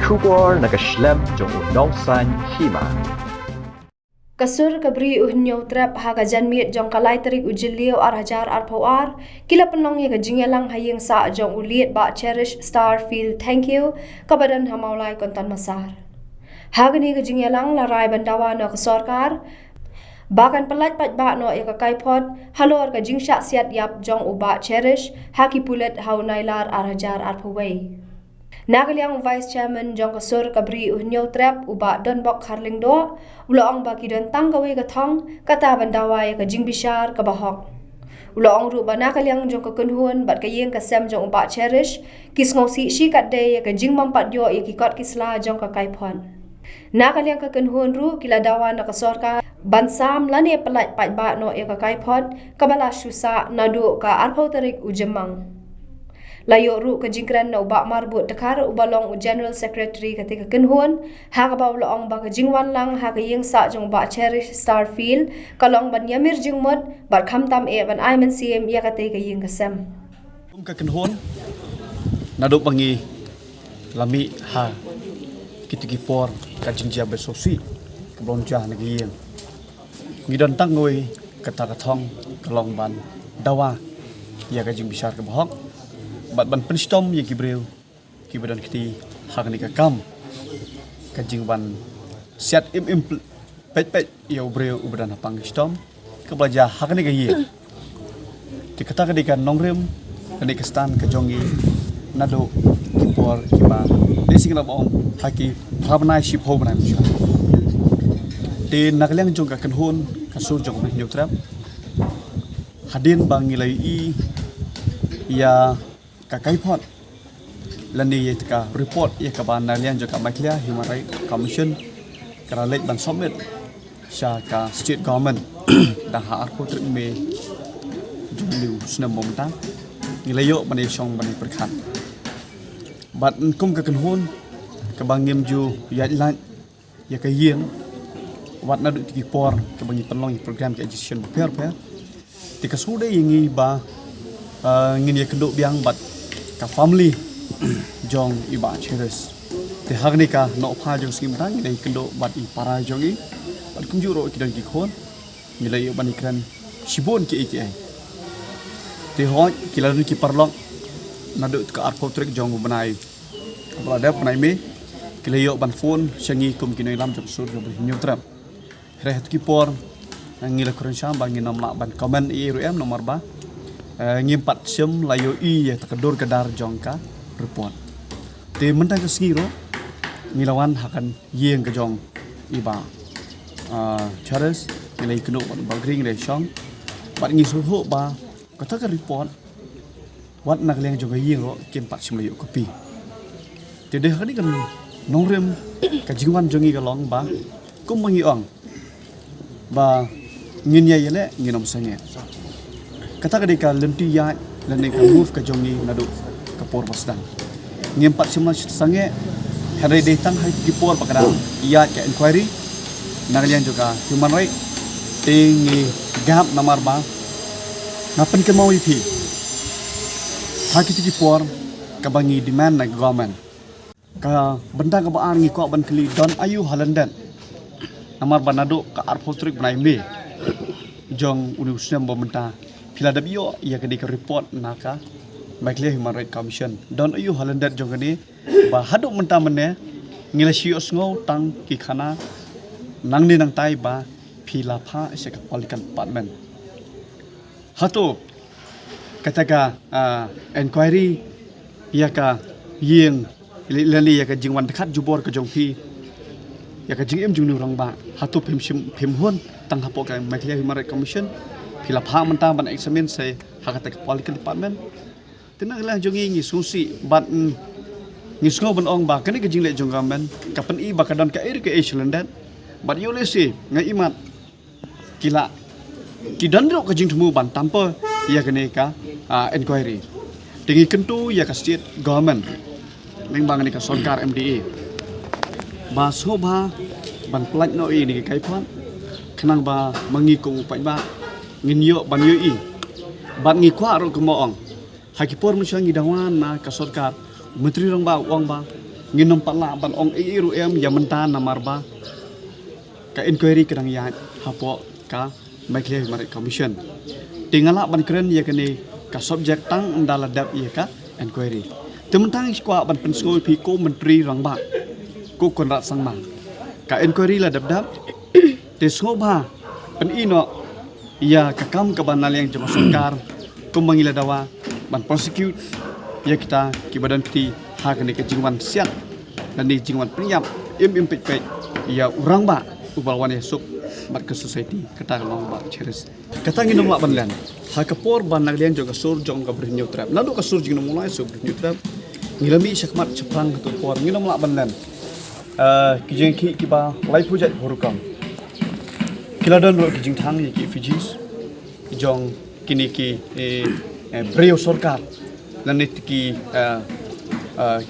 Shubor nakaslem jong unongsan hima. Kasur kabri uhnyo trap ha janmiet jong kalai tarik ujilio ar pawar kila penong ye kajingelang hayeng sa jong uliet ba cherish starfield thank you kabadan hamaulai kontan masar hagani kajingelang larai bandawa no kesorkar bahkan pelat pat ba no ye kaipot halor kajingsa siat yap jong uba cherish haki pulet haunailar ar pawai Nagaliang Vice Chairman Jong Kasur Kabri Uhnyo Trap Uba Don Bok Harling Do Uloong Baki Don Tanggawi Gatong Kata Bandawai Ka Jing Bishar Ka Bahok Uloong Ruba Nagaliang Jong Kakunhun Bat Kayeng Kasem Jong Uba Cherish Kis Ngosi Shikat Day Ka Jing Mampat Yo Ikikot Kisla Jong Ka Kaipon Nagaliang Kakunhun Ru Kila Dawa Na Kasorka Bansam Lani Pelat Pat Ba No Ka Kaipon Kabala Shusa Nadu Ka Arpau Tarik Ujemang Layo ru ke jingkran na ubak marbut dekar ubalong u General Secretary ketika kenhuan ha ka bawlong ba ke jingwan lang ha ke yeng sa jong ba cherish starfield kalong ban yamir jingmot bar kham tam e ban aiman cm ya kate ke yeng kasem ka kenhuan nado bangi lami ha kitiki por ka jingjia besosi ka blonja na ke yeng ngidon tangoi kata kathong kalong ban dawa ya ka jing bisar ka bahok bat ban penstom ye kibreu kibadan kiti hagni ka kam kajing ban siat im pet ye ubreu ubadan hapang stom ke baja hagni ka ye ti kata ka dikan nongrem kani ka stan ka jongi nado kipor kiba desing la bom haki bhavna shi phobna misha te nakleng jong ka kanhon kasur jong bi nyutrap hadin bangilai i ya Kakaipot lani ye ka report ye ka ban nalian jo ka maklia Human Rights Commission kara lek ban submit sha ka state government da ha arpo truk me jumliu snam momta ngilayo bani song bani perkhat bat kum ka kanhon ka bangem ju ya lan ye ka yeng wat na du ti por ka bangi penlong program ka education per ti ka sude yengi ba ngin ye kenduk biang bat ka family jong iba cheres te hagni ka no pha jong skim rang nei kendo bat i para jong i bat kunjuro ki dang ki khon nilai ban ikran sibon ki iki ai te hoj kilan ki parlok nadu ka arpo trek jong banai balada banai me kilayo ban phone sangi kum kinoi lam jong sur jong nyutra rehat ki por ngila kurang syam bangin namla ban comment i ru em nomor ba ngimpat sem layo i ya takedur kedar jongka report te mentang ke singiro ngilawan hakan yeng ke jong iba Charles nilai keno ba gring le song bat ngi so ho ba kata ka report wat nak leng jong yeng ro kimpat sem layo kopi te de hani kan nongrem ka jingwan jongi ka long ba kum mangi ong ba ngin ya yele nginom sanye kata kadika lenti ya lene ka move ka jongi nadu ka por basdan ngimpat semua sange hari datang hari kipor pakada iya ka inquiry nagalian juga human right tingi gap namar ba ngapen ke mau ipi haki ti kipor ka bangi demand na government ka benda ka baan ngi ko ban kli don ayu halandan namar banado ka arpotrik banai me jong universitas bomenta Pila dabio ia kedika report naka Maklia Human Rights Commission don ayu halandat jongani ba haduk menta mene ngila sios ngo tang ki khana nang ni nang tai ba pila pha se ka polikan department hatu kataka inquiry ia ka yeng lali ia ka jingwan dekat jubor ka jongpi ia ka jingem jungnu rang ba hatu phim hon tang hapo ka Maklia Human Rights Commission Pila paham mentang ban examine saya hakatak political department tenang lah jongi ngi susi ban ngi sngo ban ong ba kani kejing le jong government kapan i bakadon ka ir ke islandat bat yo lesi ngai imat kila kidan ro kejing temu ban tanpa ya kene ka inquiry tingi kentu ya ka state government ning bang ni ka sarkar MDA ba soba ban plat no i ni kai pon kenang ba mangikung upai ba nginyo banyo i bat ngi kwa ro kemoong hakipor musang ngi dawan na ka sarkar menteri rong ba uang ba nginom pala ban ong iru ya mentan namarba ka inquiry kadang ya hapo ka Michael Marit Commission tingala ban keren ya kene ka subject tang daladap ya ka inquiry tementang skwa ban pensoi pi ko menteri rangba ko konrat sangma ka inquiry la dap te soba pen ino ya kakam ka banal yang jema sukar ko mangila dawa ban prosecute ya kita ki badan kiti ha kene ke jingwan siap dan di jingwan priap pek ya urang ba ubalwan esuk bat ke society kata long ba cheris kata nginom lak banlan ha kapor ban naglian jo kasur jong ka brinyu trap nadu kasur jing mulai su brinyu trap ngilami syakmat ceprang ke por nginom lak banlan kijeng ki ba lai project horukam kiladon ro kijeng thang ki Fijis jong kini ki brio sorkar dan ki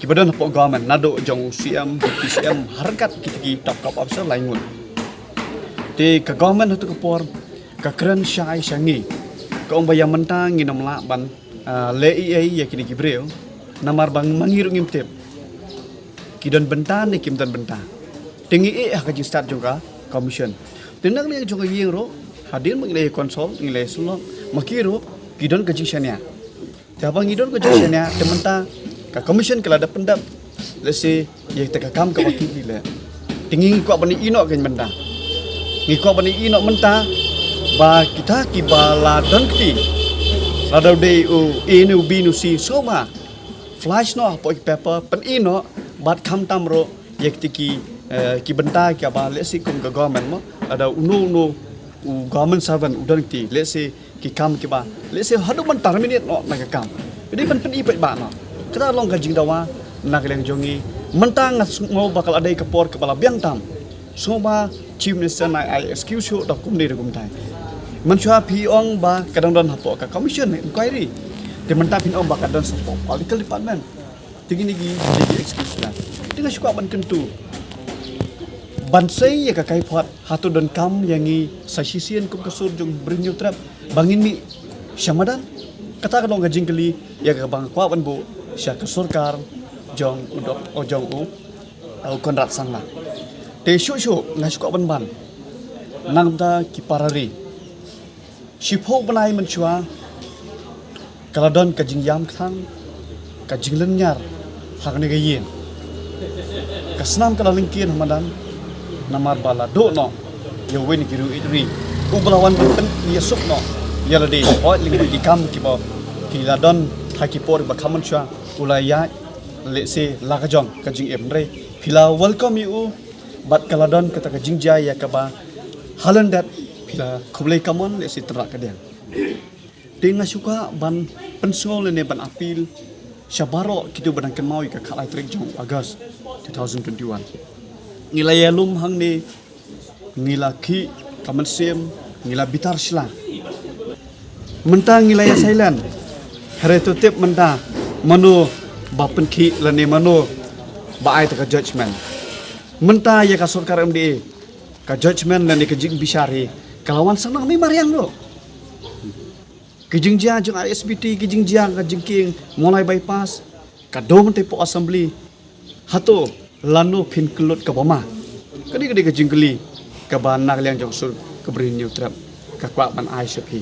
badan pok government nado jong CM PCM harkat ki top up officer laingun te ka government tu kapor ka keren syai syangi ka ong bayam mentang nginam la ban le ya kini ki brio namar bang mangiru ngimtep kidon bentan ni kimtan bentan tingi ka jing start juga commission tenang ni jong yeng ro hadir mengilai konsol ngilai sulok makiru kidon ka jing syania Jabang idon ko jeng syania tementa ka commission kala da pendap lesi ye ta kam ka wakil le tinggi ko bani ino gen benda ngi ko bani ino menta ba kita ki bala don kti rada de u inu binu si soma flash no po paper pen ino bat kam tamro ye ki benda ki ba lesi kum ka government mo ada unu government servant udon kti lesi ki kam ki ba lesi hadu man terminate no na kam jadi pen ipet ba no kita long gajing dawa nak leng jongi mentang ngau bakal ada kapor kepala biang tam soba chief minister na I excuse you dak kum ni kum tai menchua piong ba kadang don hapo ka commission inquiry de mentang pin ong ba kadang sopo political department tinggi ni jadi excuse lah dengan suka ban kentu bansai ya ka kai pot hatu don kam yangi sasisian kum kasur jong brinyu trap bangin mi syamadan kata kadang gajing kali ya ka bang kwa ban bu sya kesurkar jong udok ojong au konrat sangla te shu ngai suka ban nang da kiparari shipho banai menchua kaladon kajing yam khang kajing lenyar hak ne gayin kasnam kala lingkin hamadan namar bala do no yo wen kiru idri ublawan pen yesuk no yalade o ling ki kam ki ba kiladon hakipor ba khaman chua ulaya lese lakajong kajing emre pila welcome you bat kaladon kata kajing jaya kaba halandat pila kublai kamon lese terak kadang tinga suka ban pensol ne ban apil syabaro kitu badang kemau ka khalai trek jong August 2021 ngilaya lum hang ni ngilaki kaman sem ngila bitar sila mentang ngilaya silent hari tu tip mentang manu bapen ki lani manu ba ai ta judgment menta ya ka sarkar MDA ka judgment lani ka jing bisari kalawan sanang mi mariang lo kijing jia jung SBT kijing jia ka jingking mulai bypass ka dom te po assembly hato lanu pin kelut ka bama kadi ka jingkeli ka banak liang jong sur ka brin new trap ka kwa ban ai sepi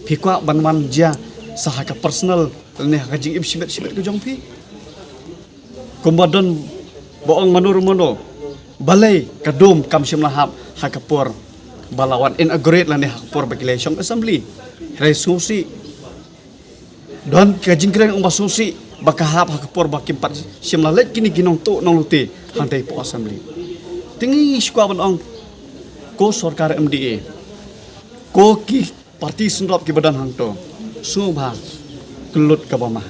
pi kwa ban man jia sah ka personal ni kajing ibsibet ke jong pi kumbadon boong manur mono balai kadum kam simlahap hakapur balawan inaugurate la ni hakapur bagilation assembly resolusi don kajing kren umba susi bakahap hakapur bakimpat simlalet kini ginong tu nong luti hantai po assembly tingi skwa ong ko sarkar MDA ko ki parti sendrop ki badan hangto subha kelut ka bama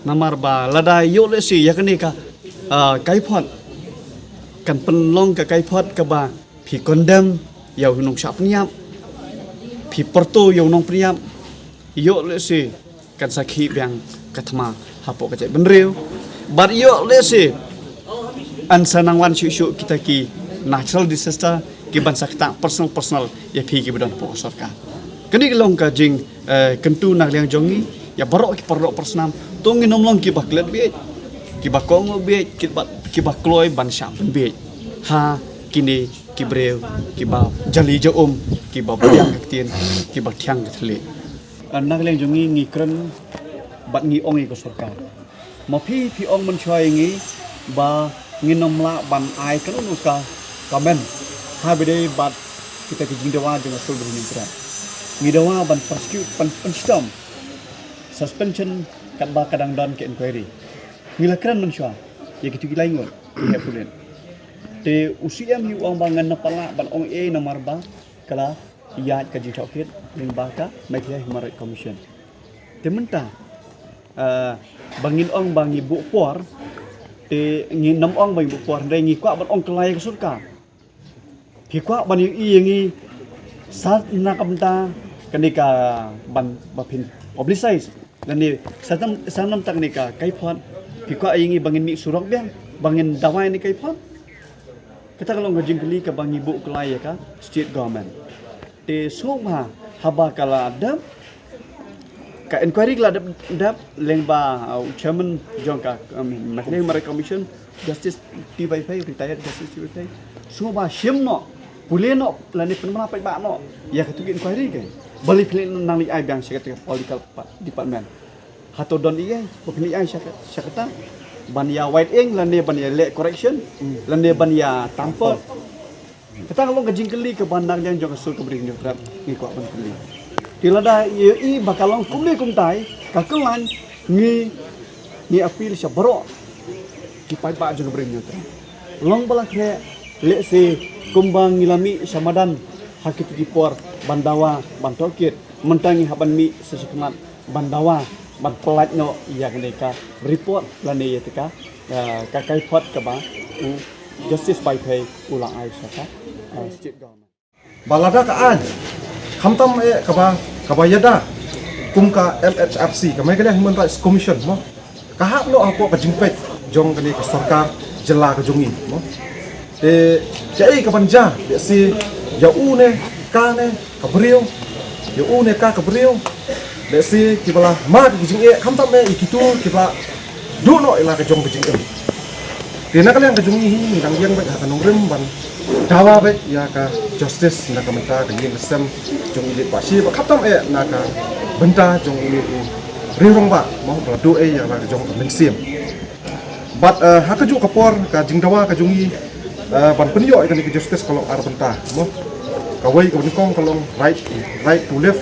namar ba lada yo le si yakni ka kai phot kan penlong ka kai phot ka ba phi condemn yau nong sap niap phi porto yau nong priap yo le si kan sakhi byang kathma hapo ka cai benreu bar yo le si an sanang wan shu kita ki natural disaster ki ban sakta personal ya phi ki badan po sarkar kini long ka jing kentu nak liang jongi ya barok ki perlo persnam tong nginom long ki baklet bi kiba kongo be kiba kloy ban syam be ha kini kibreu kiba jali jo kiba bayang ketien kiba thiang thele nak leng jongi ngi kren bat ngi ong ko sarkar ma phi ong man choi ngi ba ngi nomla ban ai kan uka kamen ha bede bat kita kijing dawa dengan sul berini berat ngi dawa ban prosecute pan stom suspension kat ba kadang dan ke inquiry ngila kran man chwa ye kitu gilai ngon ye pulen te usia mi ong bangan napala ban ong e nomor ba kala ya kaji thokit ling ba ka mai thia human rights commission te menta bangin ong bangi bu por te ngi nam ong bangi bu por ndai ngi kwa ban ong kelai ke surka phi kwa ban i ngi sat nakamta kanika ban bapin publicize dan ni sanam tak nika kai phon phi kwa ngi bangin mi surok biang bangin dawai ni kai phon kita kalau ngajing keli ke bangi bu kelai ya ka state government te soma haba kala ada ka inquiry kala ada lengba chairman jongka makne mare commission justice TYP retired justice TYP soma shimno puleno lani penmana pai ba no ya ka tu inquiry ke bali plan nang li ai bang secretary political department hato don ie pokni ai syakata ban ya white ink lani ban ya le correction lani ban ya tampol kita kalau ngajing keli ke bandang yang jong sul ke bring nyutrap ngi kwa ban keli tilada i bakalong kumli kumtai kakelan ngi apil sya baro ki pai ba jong bring nyutrap long balak re le se kumbang ngilami samadan hakit dipor bandawa bantokit mentangi haban mi sesekmat bandawa ban pelat no iya keneka report lani yetika kakai pot ke ba justice by pay ulang ai saka state government balada ka an khamtam e kaba yada kum ka LHRC ka mai human rights commission mo ka hak lo ako ka jingpet jong kani ka sarkar jela ka jongi mo te jai ka banja de si ya une ka ne ka brio ya une ka brio de si kibala ma ki jing e khamtam e ikitu kibala du no ila ka jong ka jing e Dina kalian kejungi hi nang yang baik hakan nongrim ban dawa baik ya ka justice nak menta ka yang sem jong ilit pasi ba khatam nak benta jong ini rirong ba mau beradu ya la jong mengsim but haka ju kapor ka jingdawa ka jungi ban penyo ikan ke justice kalau ar benta mo kawai ka kong kalau right to live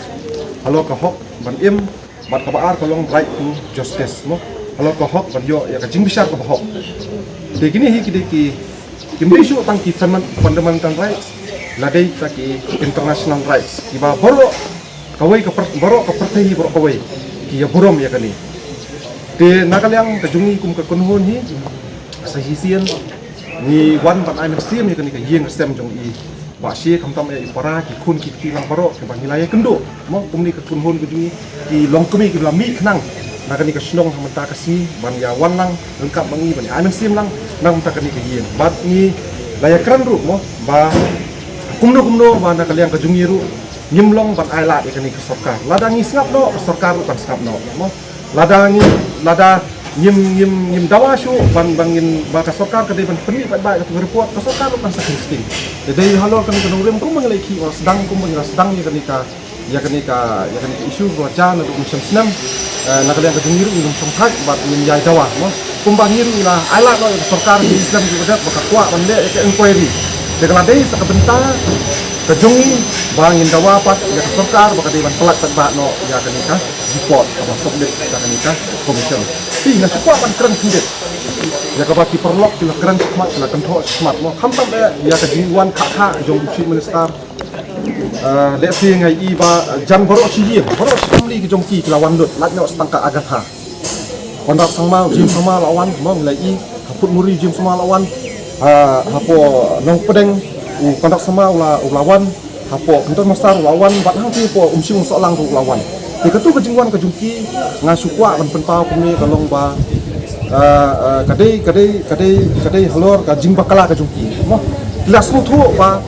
halo ka hok ban im bat ka ar kalau right to justice mo halo ka hok ban yo ya ka jing besar ka hok begini hi ki Malaysia tangki fundamental rights ladai taki international rights kiba boro kawai ka boro ka pertai boro kawai ki ya borom ya kani te nakaliang kajungi kum ka kunhon hi sahisian ni wan ban ai sim ya kani ka yeng sem jong i wa shi kamtam e para ki kun ki lang boro ke bangilaya kendo mo kum ni ka kunhon kajungi ki longkumi ki lami khnang nakani ka snong hamta ka si ban ya wan lang lengkap bangi ban ai sim lang nang ta kani ka yeng bat ni laya kran ru mo ba kumno ba na kaliang ka jungi ru nyimlong ban ai la kani ka sarkar ladangi sngap no sarkar kan sngap no mo ladangi lada nyim dawa shu ban bangin ba ka sarkar ka de ban peni ba ka report ka sarkar kan sa kristing de halor kan ka nongrim kum manglai ki sedang kum manglai sedang ya kani ka isu ro jan ru kum senam nakalian ka jungi ru ngum songthak bat nyim yai dawa mo kumbang ngiru la ala no sarkar di Islam juga baka kwa bande ke inquiry de kala dei sa kabenta ka jungi bangin dawa pat ya sarkar baka di ban pelat ba no ya kanika report ka masuk de ka kanika commission ti na kwa ban kran tindet ya ka baki perlok ti kran smart na control smart mo khamtam ya ka jingwan kha jong chief minister le si ngai i ba jan boro chi family ki jong ki lawan lut lat no stangka agatha kondak sama jim sama lawan mau lagi kaput muri jim sama lawan hapo nong pedeng kondak sama lawan hapo kentor masar lawan bat hang ti po umsing solang lawan di ketu kejingwan kejungki ngasukwa ban pentau kumi kalong ba kadai halor ka jing bakala kejungki mo kelas mu thu ba